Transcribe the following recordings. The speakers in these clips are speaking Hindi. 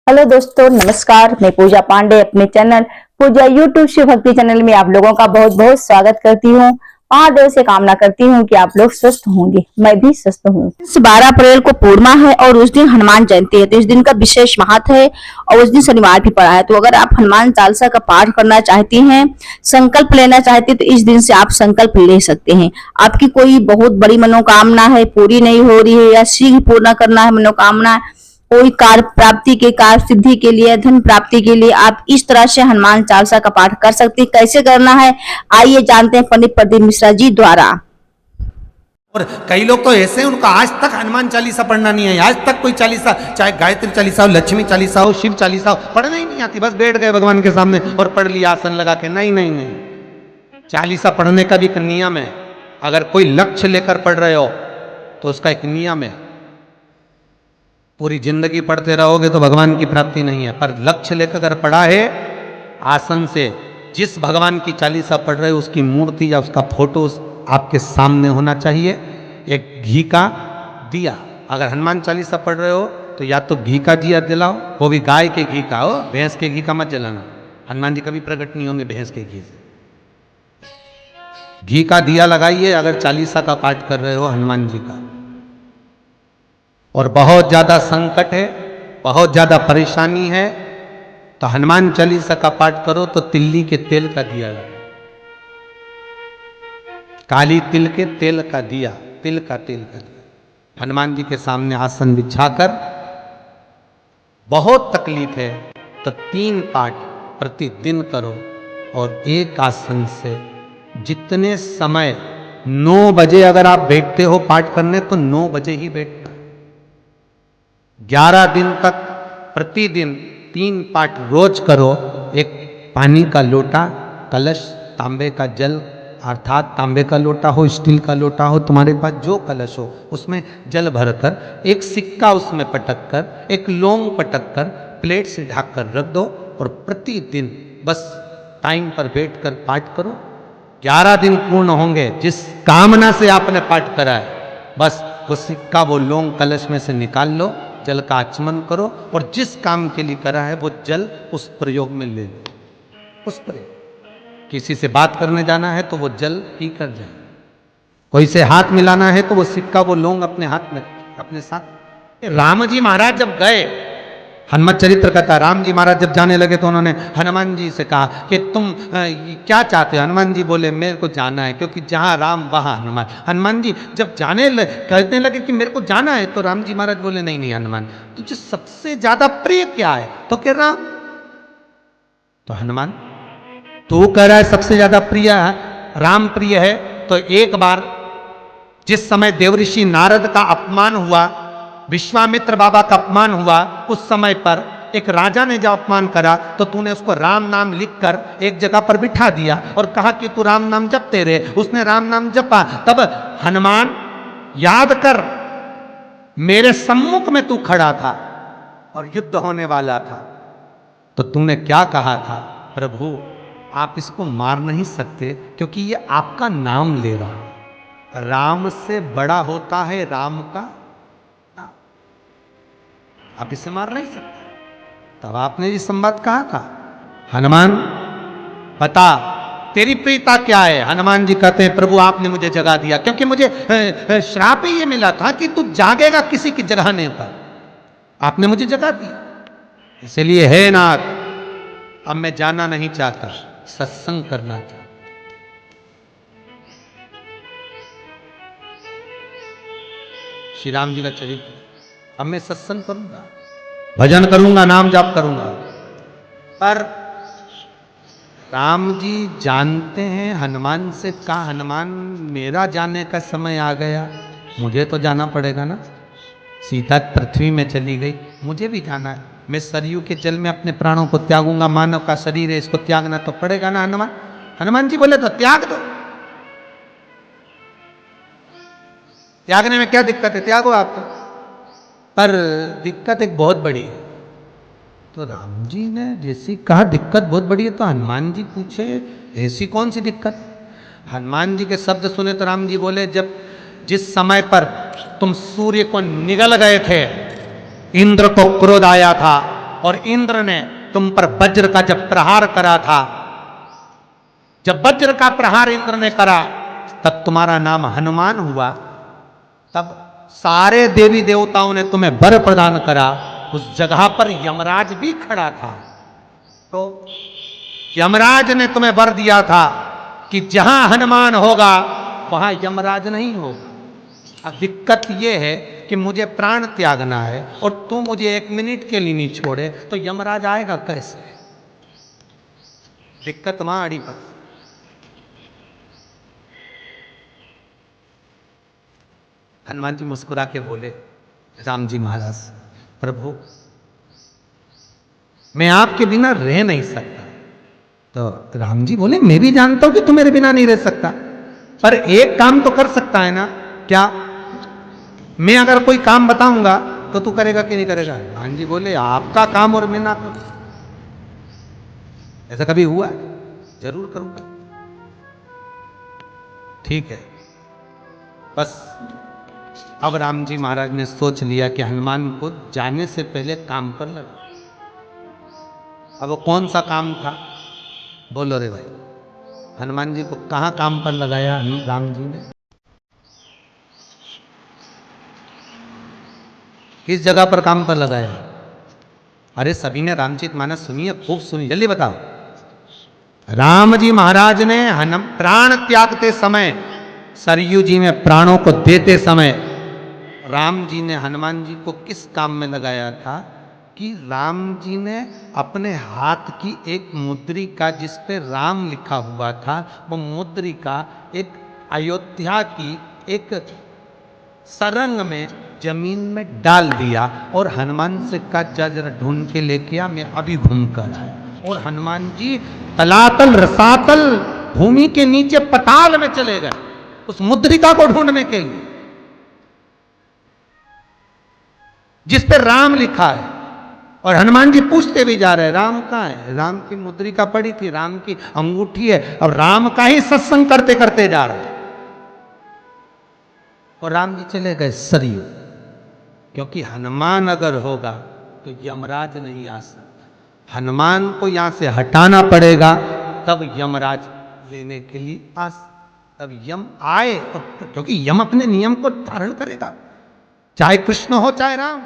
हेलो दोस्तों, नमस्कार। मैं पूजा पांडे अपने चैनल पूजा यूट्यूब शिव भक्ति चैनल में आप लोगों का बहुत बहुत स्वागत करती हूँ। महादेव से कामना करती हूँ कि आप लोग स्वस्थ होंगे, मैं भी स्वस्थ हूँ। 12 अप्रैल को पूर्णिमा है और उस दिन हनुमान जयंती है, तो इस दिन का विशेष महत्व है और उस दिन शनिवार भी पड़ा है। तो अगर आप हनुमान चालीसा का पाठ करना चाहती हैं, संकल्प लेना चाहती हैं, तो इस दिन से आप संकल्प ले सकते हैं। आपकी कोई बहुत बड़ी मनोकामना है, पूरी नहीं हो रही है या शीघ्र पूर्ण करना है मनोकामना, कोई कार्य प्राप्ति के, कार्य सिद्धि के लिए, धन प्राप्ति के लिए आप इस तरह से हनुमान चालीसा का पाठ कर सकते हैं। कैसे करना है आइए जानते हैं पंडित प्रदीप मिश्रा जी द्वारा। और कई लोग तो ऐसे हैं उनका आज तक हनुमान चालीसा पढ़ना नहीं है, आज तक कोई चालीसा, चाहे गायत्री चालीसा हो, लक्ष्मी चालीसा हो, शिव चालीसा हो, पढ़ना ही नहीं आती। बस बैठ गए भगवान के सामने और पढ़ लिया आसन लगा के। नहीं नहीं नहीं, चालीसा पढ़ने का भी एक नियम है। अगर कोई लक्ष्य लेकर पढ़ रहे हो तो उसका एक नियम है। पूरी जिंदगी पढ़ते रहोगे तो भगवान की प्राप्ति नहीं है, पर लक्ष्य लेकर अगर पढ़ा है आसन से, जिस भगवान की चालीसा पढ़ रहे हो उसकी मूर्ति या उसका फोटो आपके सामने होना चाहिए। एक घी का दिया, अगर हनुमान चालीसा पढ़ रहे हो तो या तो घी का दिया जलाओ, वो भी गाय के घी का हो, भैंस के घी का मत जलाना। हनुमान जी कभी प्रकट नहीं होंगे भैंस के घी से। घी का दिया लगाइए अगर चालीसा का पाठ कर रहे हो हनुमान जी का। और बहुत ज़्यादा संकट है, बहुत ज़्यादा परेशानी है, तो हनुमान चालीसा का पाठ करो तो तिल्ली के तेल का दिया लगाओ, काली तिल के तेल का दिया, तिल का तेल का दिया हनुमान जी के सामने आसन बिछाकर। बहुत तकलीफ है तो 3 पाठ प्रतिदिन करो और एक आसन से जितने समय 9 बजे अगर आप बैठते हो पाठ करने तो 9 बजे ही बैठना। 11 दिन तक प्रतिदिन 3 पाठ रोज करो। एक पानी का लोटा, कलश, तांबे का जल, अर्थात तांबे का लोटा हो, स्टील का लोटा हो, तुम्हारे पास जो कलश हो उसमें जल भरकर, एक सिक्का उसमें पटक कर, एक लौंग पटक कर प्लेट से ढक कर रख दो और प्रतिदिन बस टाइम पर बैठकर पाठ करो। 11 दिन पूर्ण होंगे, जिस कामना से आपने पाठ करा है बस वो सिक्का, वो लौंग कलश में से निकाल लो, जल का आचमन करो और जिस काम के लिए करा है वो जल उस प्रयोग में ले लो। उस प्रयोग, किसी से बात करने जाना है तो वो जल पी कर जाए, कोई से हाथ मिलाना है तो वो सिक्का, वो लौंग अपने हाथ में अपने साथ। राम जी महाराज जब गए, हनुमत चरित्र कहता, राम जी महाराज जब जाने लगे तो उन्होंने हनुमान जी से कहा कि तुम क्या चाहते हो। हनुमान जी बोले मेरे को जाना है, क्योंकि जहाँ राम वहाँ हनुमान। हनुमान जी जब कहने लगे कि मेरे को जाना है, तो राम जी महाराज बोले नहीं नहीं हनुमान, तुझे सबसे ज्यादा प्रिय क्या है? तो कह राम। तो हनुमान तू कह रहा है सबसे ज्यादा प्रिय राम प्रिय है, तो एक बार जिस समय देवऋषि नारद का अपमान हुआ, विश्वामित्र बाबा का अपमान हुआ, उस समय पर एक राजा ने जब अपमान करा तो तूने उसको राम नाम लिखकर एक जगह पर बिठा दिया और कहा कि तू राम नाम जपते रहे। उसने राम नाम जपा। तब हनुमान याद कर, मेरे सम्मुख में तू खड़ा था और युद्ध होने वाला था, तो तूने क्या कहा था? प्रभु आप इसको मार नहीं सकते क्योंकि ये आपका नाम ले रहा। राम से बड़ा होता है राम का, आप इसे मार नहीं सकते। तब आपने ये संवाद कहा था, हनुमान बता तेरी प्रियता क्या है? हनुमान जी कहते हैं प्रभु आपने मुझे जगा दिया, क्योंकि मुझे श्राप ही ये मिला था कि तू जागेगा किसी की जगाने पर, आपने मुझे जगा दिया। इसलिए है नाथ, अब मैं जाना नहीं चाहता, सत्संग करना चाहता। श्री राम जी का चरित्र, अब मैं सत्संग करूंगा, भजन करूंगा, नाम जाप करूंगा। पर राम जी जानते हैं हनुमान से, कहा हनुमान मेरा जाने का समय आ गया, मुझे तो जाना पड़ेगा ना। सीता पृथ्वी में चली गई, मुझे भी जाना है। मैं सरयू के जल में अपने प्राणों को त्यागूंगा, मानव का शरीर है, इसको त्यागना तो पड़ेगा ना हनुमान। हनुमान जी बोले तो त्याग दो, त्यागने में क्या दिक्कत है, त्यागो आप। पर दिक्कत एक बहुत बड़ी है। तो राम जी ने जैसी कहा दिक्कत बहुत बड़ी है, तो हनुमान जी पूछे ऐसी कौन सी दिक्कत? हनुमान जी के शब्द सुने तो राम जी बोले, जब जिस समय पर तुम सूर्य को निगल गए थे, इंद्र को क्रोध आया था, और इंद्र ने तुम पर वज्र का जब प्रहार करा था, जब वज्र का प्रहार इंद्र ने करा, तब तुम्हारा नाम हनुमान हुआ। तब सारे देवी देवताओं ने तुम्हें वर प्रदान करा। उस जगह पर यमराज भी खड़ा था। तो यमराज ने तुम्हें वर दिया था कि जहां हनुमान होगा वहां यमराज नहीं होगा। अब दिक्कत यह है कि मुझे प्राण त्यागना है और तू मुझे 1 मिनट के लिए नहीं छोड़े, तो यमराज आएगा कैसे? दिक्कत वहां अड़ी पर। हनुमान जी मुस्कुरा के बोले, राम जी महाराज, प्रभु मैं आपके बिना रह नहीं सकता। तो राम जी बोले, मैं भी जानता हूं कि तू मेरे बिना नहीं रह सकता, पर एक काम तो कर सकता है ना। क्या? मैं अगर कोई काम बताऊंगा तो तू करेगा कि नहीं करेगा? हनुमान जी बोले, आपका काम और मैं ना करूं, ऐसा कभी हुआ है? जरूर करूंगा। ठीक है। बस अब राम जी महाराज ने सोच लिया कि हनुमान को जाने से पहले काम पर लगा। अब वो कौन सा काम था? बोलो रे भाई। हनुमान जी को कहां काम पर लगाया राम जी ने? किस जगह पर काम पर लगाया? अरे सभी ने रामचरितमानस सुनी है, खूब सुनी, जल्दी बताओ। राम जी महाराज ने प्राण त्यागते समय, सरयू जी में प्राणों को देते समय, राम जी ने हनुमान जी को किस काम में लगाया था? कि राम जी ने अपने हाथ की एक मुद्रिका जिस पे राम लिखा हुआ था, वो मुद्रिका एक अयोध्या की एक सरंग में जमीन में डाल दिया और हनुमान से कहा, जा जरा ढूंढ के लेके आ, मैं अभी घूम कर आया। और हनुमान जी तलातल रसातल भूमि के नीचे पताल में चले गए उस मुद्रिका को ढूंढने के लिए जिस पर राम लिखा है। और हनुमान जी पूछते भी जा रहे, राम कहाँ है? राम की मुद्रिका पड़ी थी, राम की अंगूठी है, और राम का ही सत्संग करते करते जा रहे। और राम जी चले गए सरयू, क्योंकि हनुमान अगर होगा तो यमराज नहीं आ सकता। हनुमान को यहां से हटाना पड़ेगा, तब यमराज लेने के लिए तब यम आए, क्योंकि यम अपने नियम को धारण करेगा, चाहे कृष्ण हो चाहे राम।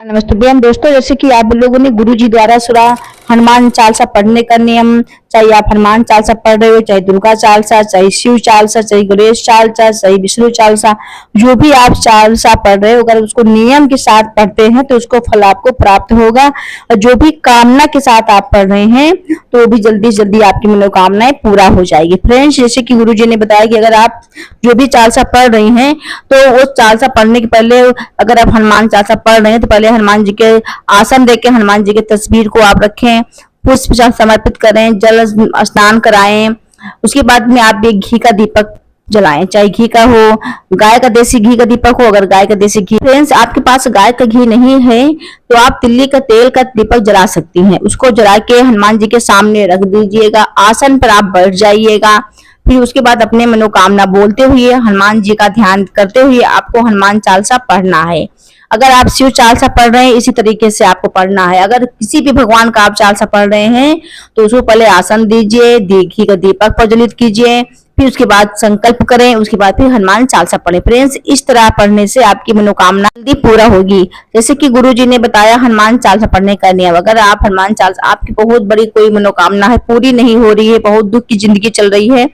नमस्ते बेन दोस्तों, जैसे कि आप लोगों ने गुरुजी द्वारा सुना हनुमान चालीसा पढ़ने का नियम, चाहे आप हनुमान चालीसा पढ़ रहे हो, चाहे दुर्गा चालीसा, चाहे शिव चालीसा, चाहे गणेश चालीसा, चाहे विष्णु चालीसा, जो भी आप चालीसा पढ़ रहे हो, अगर उसको नियम के साथ पढ़ते हैं तो उसको फल आपको प्राप्त होगा। और जो भी कामना के साथ आप पढ़ रहे हैं तो वो भी जल्दी जल्दी आपकी मनोकामनाएं पूरा हो जाएगी। फ्रेंड्स, जैसे कि गुरुजी ने बताया कि अगर आप जो भी चालीसा पढ़ रही हैं तो वो चालीसा पढ़ने के पहले, अगर आप हनुमान चालीसा पढ़ रहे हैं तो पहले हनुमान जी के आसन देके हनुमान जी के तस्वीर को आप रखें, पुष्प समर्पित करें, जल स्नान कराएं। उसके बाद में आप एक घी का दीपक जलाएं, चाहे घी का हो, गाय का देसी घी का दीपक हो। अगर गाय का देसी घी, फ्रेंड्स आपके पास गाय का घी नहीं है तो आप तिल्ली का तेल का दीपक जला सकती हैं। उसको जला के हनुमान जी के सामने रख दीजिएगा, आसन पर आप बैठ जाइएगा। फिर उसके बाद अपने मनोकामना बोलते हुए, हनुमान जी का ध्यान करते हुए आपको हनुमान चालीसा पढ़ना है। अगर आप शिव चालीसा पढ़ रहे हैं, इसी तरीके से आपको पढ़ना है। अगर किसी भी भगवान का आप चालीसा पढ़ रहे हैं तो उसको पहले आसन दीजिए, घी का दीपक प्रज्वलित कीजिए, फिर उसके बाद संकल्प करें, उसके बाद फिर हनुमान चालीसा पढ़ें। फ्रेंड्स, इस तरह पढ़ने से आपकी मनोकामना जल्दी पूरा होगी। जैसे कि गुरुजी ने बताया हनुमान चालीसा पढ़ने का नियम, अगर आप हनुमान चालीसा, आपकी बहुत बड़ी कोई मनोकामना है, पूरी नहीं हो रही है, बहुत दुख की जिंदगी चल रही है,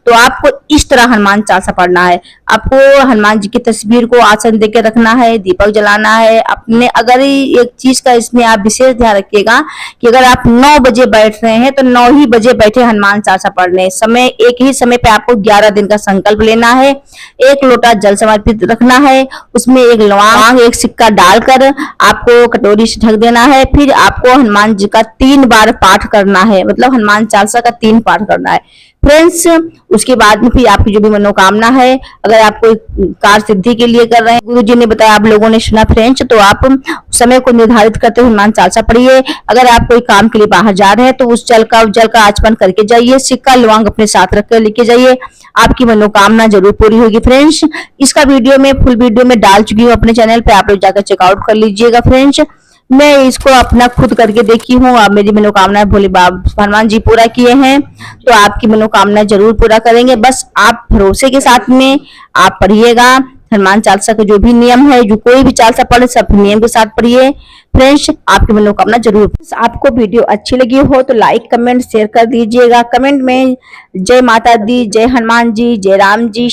तो आपको इस तरह हनुमान चालीसा पढ़ना है। आपको हनुमान जी की तस्वीर को आसन देकर रखना है, दीपक जलाना है अपने। अगर एक चीज का इसमें आप विशेष ध्यान रखिएगा कि अगर आप 9 बजे बैठ रहे हैं तो 9 ही बजे बैठे हनुमान चालीसा पढ़ने। समय एक ही समय पे आपको 11 दिन का संकल्प लेना है। 1 लोटा जल समर्पित रखना है, उसमें 1 लौंग 1 सिक्का डालकर आपको कटोरी से ढक देना है। फिर आपको हनुमान जी का 3 बार पाठ करना है, मतलब हनुमान चालीसा का 3 पाठ करना है। फ्रेंड्स, उसके बाद में फिर आपकी जो भी मनोकामना है, अगर आप कोई कार्य सिद्धि के लिए कर रहे हैं, गुरु जी ने बताया, आप लोगों ने सुना फ्रेंड्स, तो आप समय को निर्धारित करते हुए हनुमान चालीसा पढ़िए। अगर आप कोई काम के लिए बाहर जा रहे हैं तो उस जल का आचमन करके जाइए, सिक्का लौंग अपने साथ रख कर लेके जाइए, आपकी मनोकामना जरूर पूरी होगी। फ्रेंड्स, इसका वीडियो में फुल वीडियो में डाल चुकी हूँ अपने चैनल पे, आप लोग जाकर चेकआउट कर लीजिएगा। फ्रेंड्स, मैं इसको अपना खुद करके देखी हूँ। अब मेरी मनोकामना भोले बाबा हनुमान जी पूरा किए हैं, तो आपकी मनोकामना जरूर पूरा करेंगे। बस आप भरोसे के साथ में आप पढ़िएगा। हनुमान चालीसा के जो भी नियम है, जो कोई भी चालीसा पढ़े, सब नियम के साथ पढ़िए। फ्रेंड्स, आपकी मनोकामना जरूर। आपको वीडियो अच्छी लगी हो तो लाइक, कमेंट, शेयर कर दीजिएगा। कमेंट में जय माता दी, जय हनुमान जी, जय राम जी।